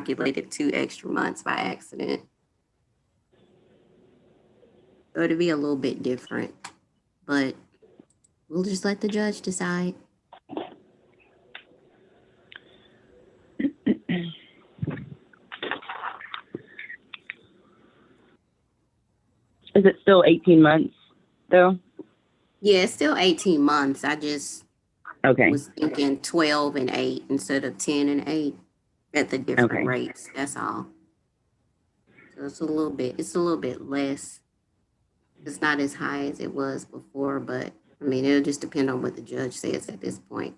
calculated 2 extra months by accident. So it'll be a little bit different, but we'll just let the judge decide. Is it still 18 months, though? Yeah, it's still 18 months. I just Okay. was thinking 12 and 8 instead of 10 and 8 at the different rates. That's all. So it's a little bit less. It's not as high as it was before, but I mean, it'll just depend on what the judge says at this point.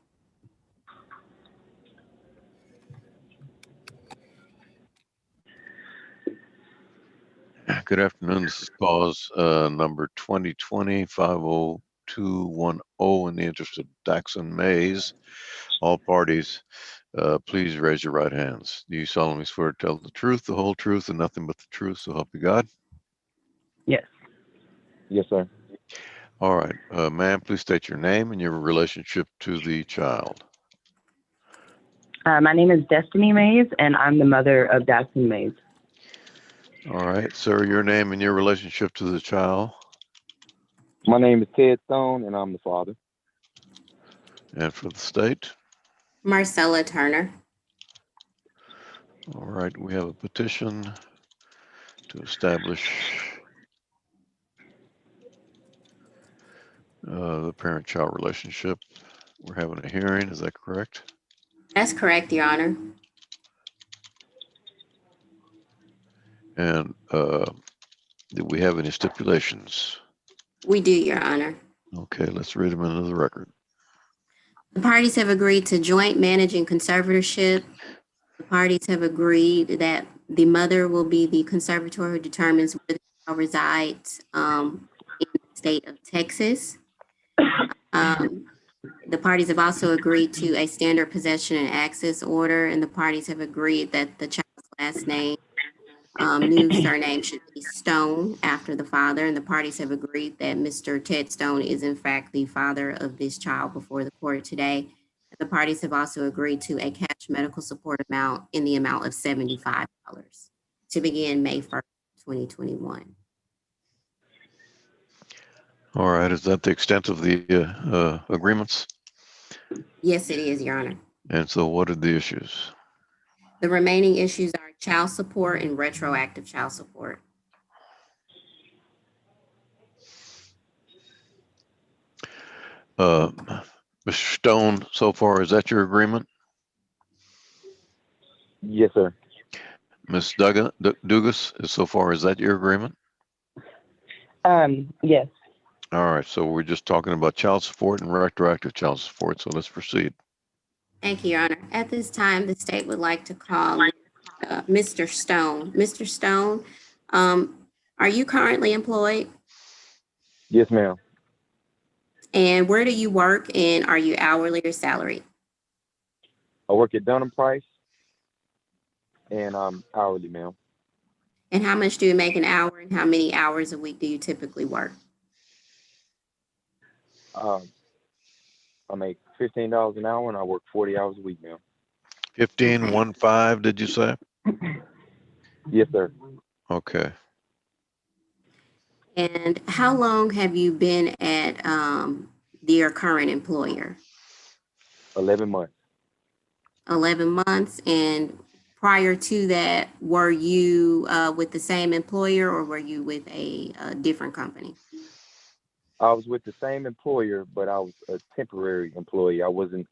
Good afternoon. This is cause number 2020-50210 in the interest of Daxon Mays. All parties, please raise your right hands. Do you solemnly swear to tell the truth, the whole truth, and nothing but the truth, so help you God? Yes. Yes, sir. All right. Ma'am, please state your name and your relationship to the child. My name is Destiny Mays, and I'm the mother of Daxon Mays. All right. Sir, your name and your relationship to the child. My name is Ted Stone, and I'm the father. And for the state? Marcella Turner. All right. We have a petition to establish the parent-child relationship. We're having a hearing. Is that correct? That's correct, Your Honor. And do we have any stipulations? We do, Your Honor. Okay, let's read them into the record. The parties have agreed to joint managing conservatorship. The parties have agreed that the mother will be the conservator who determines where the child resides in the state of Texas. The parties have also agreed to a standard possession and access order, and the parties have agreed that the child's last name, new surname should be Stone after the father, and the parties have agreed that Mr. Ted Stone is in fact the father of this child before the court today. And the parties have also agreed to a cash medical support amount in the amount of $75 to begin May 1st, 2021. All right, is that the extent of the agreements? Yes, it is, Your Honor. And so what are the issues? The remaining issues are child support and retroactive child support. Mr. Stone, so far, is that your agreement? Yes, sir. Ms. Dugas, so far, is that your agreement? Yes. All right, so we're just talking about child support and retroactive child support, so let's proceed. Thank you, Your Honor. At this time, the state would like to call Mr. Stone. Mr. Stone, are you currently employed? Yes, ma'am. And where do you work, and are you hourly or salaried? I work at Dunham Price, and I'm hourly, ma'am. And how much do you make an hour, and how many hours a week do you typically work? I make $15 an hour, and I work 40 hours a week, ma'am. 15, did you say? Yes, sir. Okay. And how long have you been at your current employer? 11 months. 11 months. And prior to that, were you with the same employer, or were you with a different company? I was with the same employer, but I was a temporary employee. I wasn't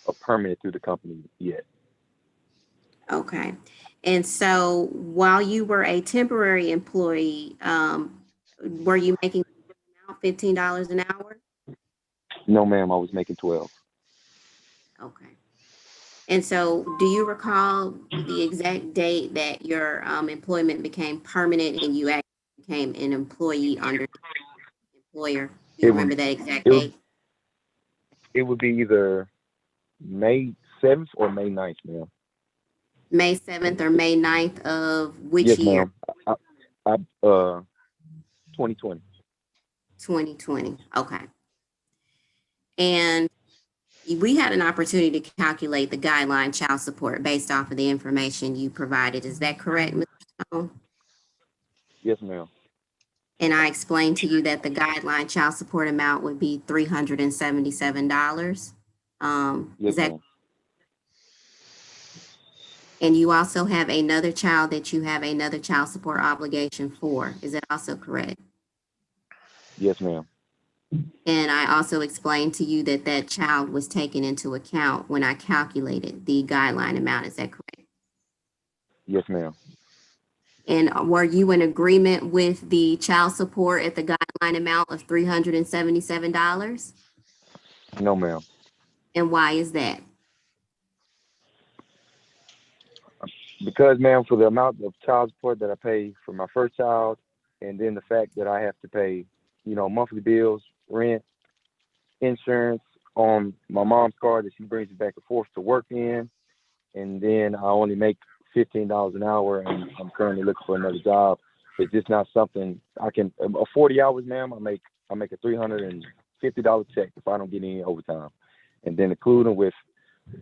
a permanent through the company yet. Okay. And so while you were a temporary employee, were you making $15 an hour? No, ma'am. I was making 12. Okay. And so do you recall the exact date that your employment became permanent and you actually became an employee under the employer? Do you remember that exact date? It would be either May 7th or May 9th, ma'am. May 7th or May 9th of which Yes, year? ma'am. 2020. 2020. Okay. And We had an opportunity to calculate the guideline child support based off of the information you provided. Is that correct, Mr. Stone? Yes, ma'am. And I explained to you that the guideline child support amount would be $377. Yes, Is that, ma'am. and you also have another child that you have another child support obligation for. Is that also correct? Yes, ma'am. And I also explained to you that that child was taken into account when I calculated the guideline amount. Is that correct? Yes, ma'am. And were you in agreement with the child support at the guideline amount of $377? No, ma'am. And why is that? Because, ma'am, for the amount of child support that I pay for my first child, and then the fact that I have to pay, monthly bills, rent, insurance on my mom's car that she brings me back and forth to work in, and then I only make $15 an hour, and I'm currently looking for another job. It's just not something I can. 40 hours, ma'am, I make a $350 check if I don't get any overtime, and then including with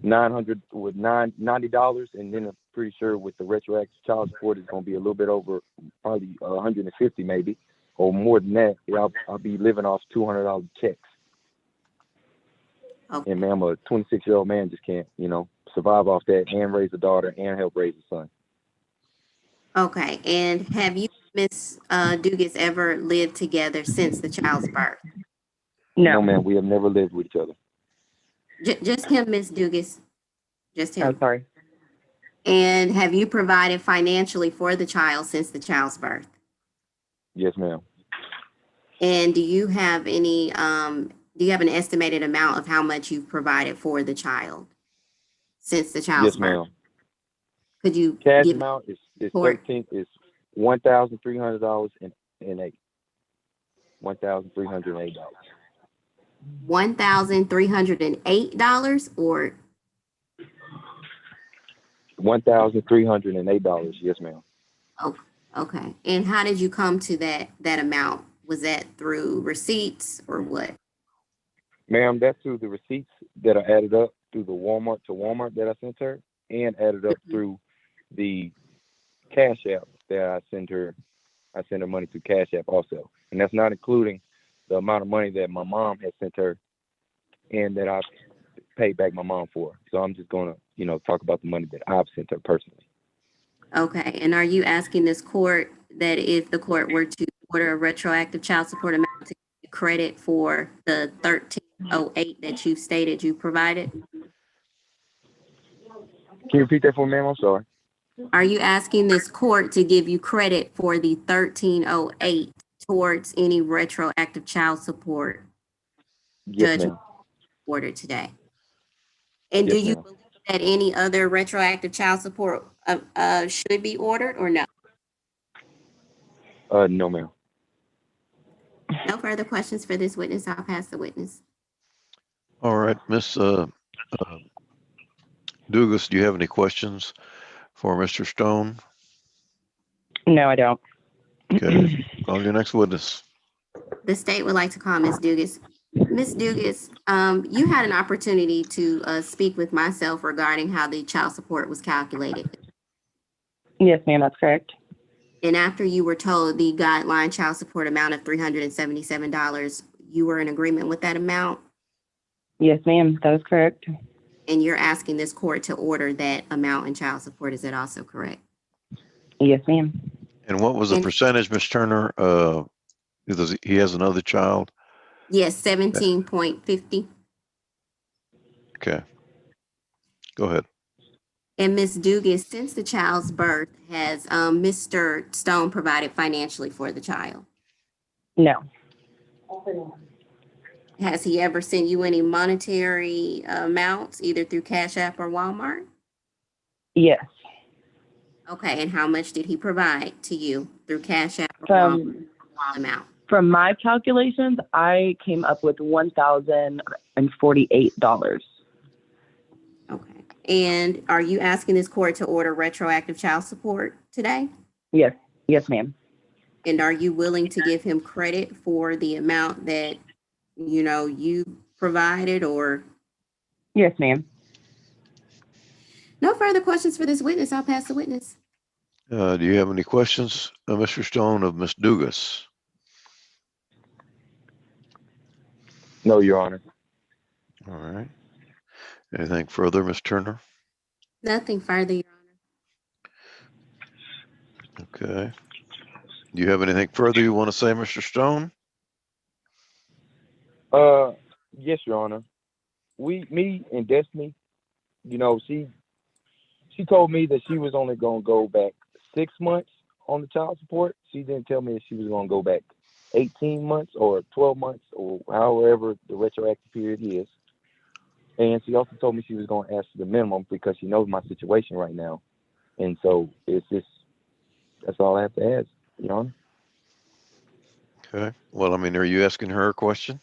$90, and then I'm pretty sure with the retroactive child support it's gonna be a little bit over, probably 150 maybe, or more than that. Yeah, I'll be living off $200 checks. Okay. And ma'am, a 26-year-old man just can't, survive off that and raise a daughter and help raise a son. Okay. And have you, Miss Dugas, ever lived together since the child's birth? No, No. ma'am, we have never lived with each other. Just him, Miss Dugas. Just Oh, him. sorry. And have you provided financially for the child since the child's birth? Yes, ma'am. And do you have an estimated amount of how much you've provided for the child since the child's Yes, birth? ma'am. Could you Cash give amount is for $1,300 and $8. $1,308. $1,308 or $1,308. Yes, ma'am. oh, okay. And how did you come to that amount? Was that through receipts or what? Ma'am, that's through the receipts that are added up through the Walmart that I sent her, and added up through the Cash App that I send her. I send her money through Cash App also, and that's not including the amount of money that my mom has sent her, and that I've paid back my mom for. So I'm just gonna, talk about the money that I've sent her personally. Okay. And are you asking this court that if the court were to order a retroactive child support amount to give credit for the 1308 that you stated you provided? Can you repeat that for me, ma'am? I'm sorry. Are you asking this court to give you credit for the 1308 towards any retroactive child support Yes, judgment ma'am. ordered today? And do Yes, you ma'am. believe that any other retroactive child support should be ordered or no? No, ma'am. No further questions for this witness. I'll pass the witness. All right, Miss Dugas, do you have any questions for Mr. Stone? No, I don't. Okay, call your next witness. The state would like to call Ms. Dugas. Ms. Dugas, you had an opportunity to speak with myself regarding how the child support was calculated. Yes, ma'am, that's correct. And after you were told the guideline child support amount of $377, you were in agreement with that amount? Yes, ma'am, that is correct. And you're asking this court to order that amount in child support. Is that also correct? Yes, ma'am. And what was the And percentage, Ms. Turner? He has another child? yes, 17.50. Okay, go ahead. And Ms. Dugas, since the child's birth, has Mr. Stone provided financially for the child? No. Has he ever sent you any monetary amounts, either through Cash App or Walmart? Yes. Okay, and how much did he provide to you through Cash App or Walmart From amount? from my calculations, I came up with $1,048. Okay. And are you asking this court to order retroactive child support today? Yes. Yes, ma'am. And are you willing to give him credit for the amount that, you provided, or Yes, ma'am. No further questions for this witness. I'll pass the witness. Do you have any questions, Mr. Stone, of Ms. Dugas? No, Your Honor. All right. Anything further, Ms. Turner? Nothing further, Your Honor. Okay. Do you have anything further you want to say, Mr. Stone? Yes, Your Honor. Me and Destiny, you know, she told me that she was only gonna go back 6 months on the child support. She didn't tell me that she was gonna go back 18 months or 12 months or however the retroactive period is. And she also told me she was gonna ask for the minimum because she knows my situation right now. And so it's just that's all I have to ask, Your Honor. Okay. Well, I mean, are you asking her a question?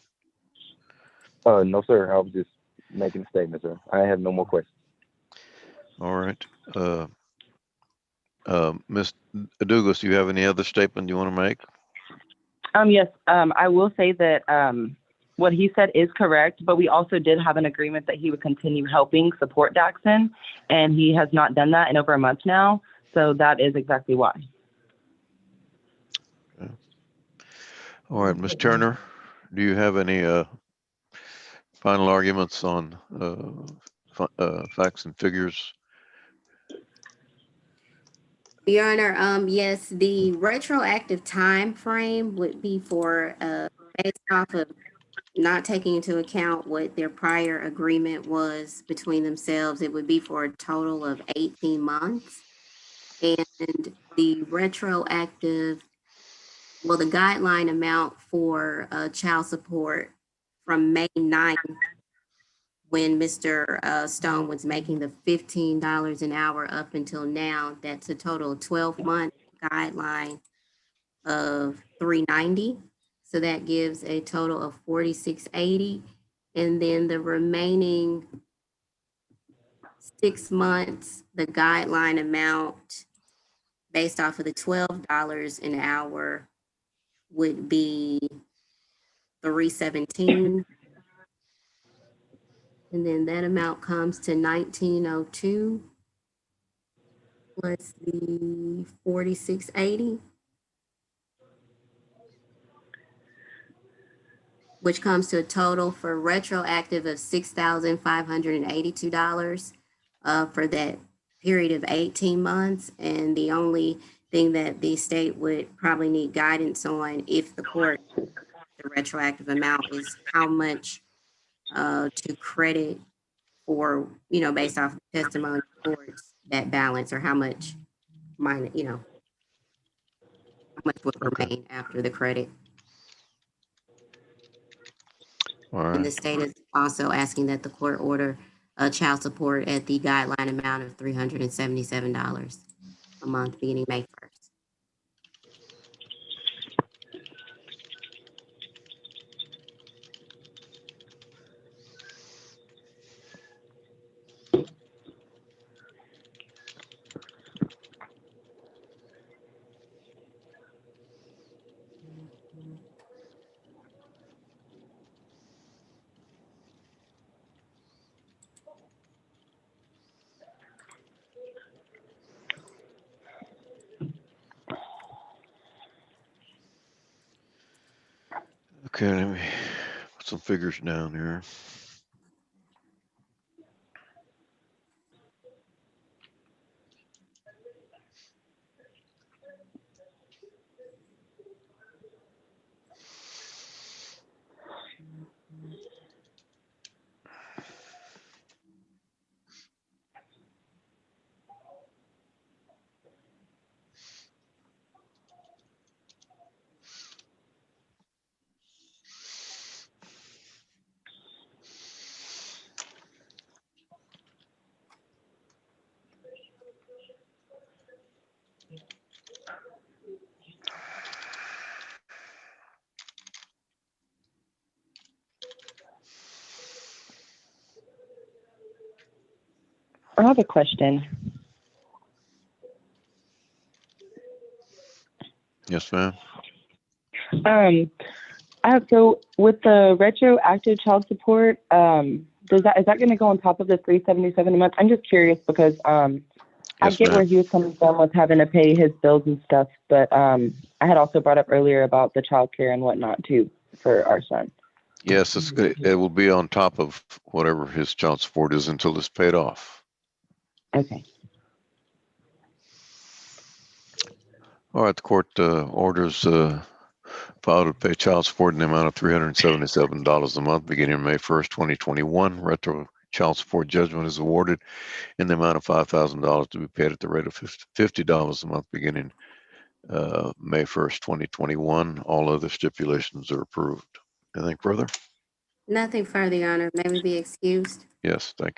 No, sir. I was just making a statement, sir. I have no more questions. All right. Ms. Dugas, do you have any other statement you want to make? Yes. I will say that what he said is correct, but we also did have an agreement that he would continue helping support Daxon, and he has not done that in over a month now. So that is exactly why. Okay. All right, Ms. Turner, do you have any final arguments on facts and figures? Your Honor, yes, the retroactive time frame would be for based off of not taking into account what their prior agreement was between themselves. It would be for a total of 18 months. And the retroactive, well, the guideline amount for child support from May 9th, when Mr. Stone was making the $15 an hour up until now, that's a total of 12-month guideline of 390. So that gives a total of 4680. And then the remaining 6 months, the guideline amount based off of the $12 an hour would be 317. And then that amount comes to 1902 plus the 4680, which comes to a total for retroactive of $6,582 for that period of 18 months. And the only thing that the state would probably need guidance on if the court, the retroactive amount is how much to credit for, based off the testimony towards that balance, or how much how much would Okay. remain after the credit. All And the right. state is also asking that the court order child support at the guideline amount of $377 a month beginning May 1st. Okay, let me put some figures down here. I have a question. Yes, ma'am. So with the retroactive child support, is that going to go on top of the $377 a month? I'm just curious because I Yes, get where ma'am. he was coming from with having to pay his bills and stuff, but I had also brought up earlier about the child care and whatnot too for our son. Yes, it will be on top of whatever his child support is until it's paid off. Okay. All right, the court orders filed to pay child support in the amount of $377 a month beginning May 1st, 2021. Retro child support judgment is awarded in the amount of $5,000 to be paid at the rate of $50 a month beginning May 1st, 2021. All other stipulations are approved. Anything further? Nothing further, Your Honor. May we be excused? Yes, thank you.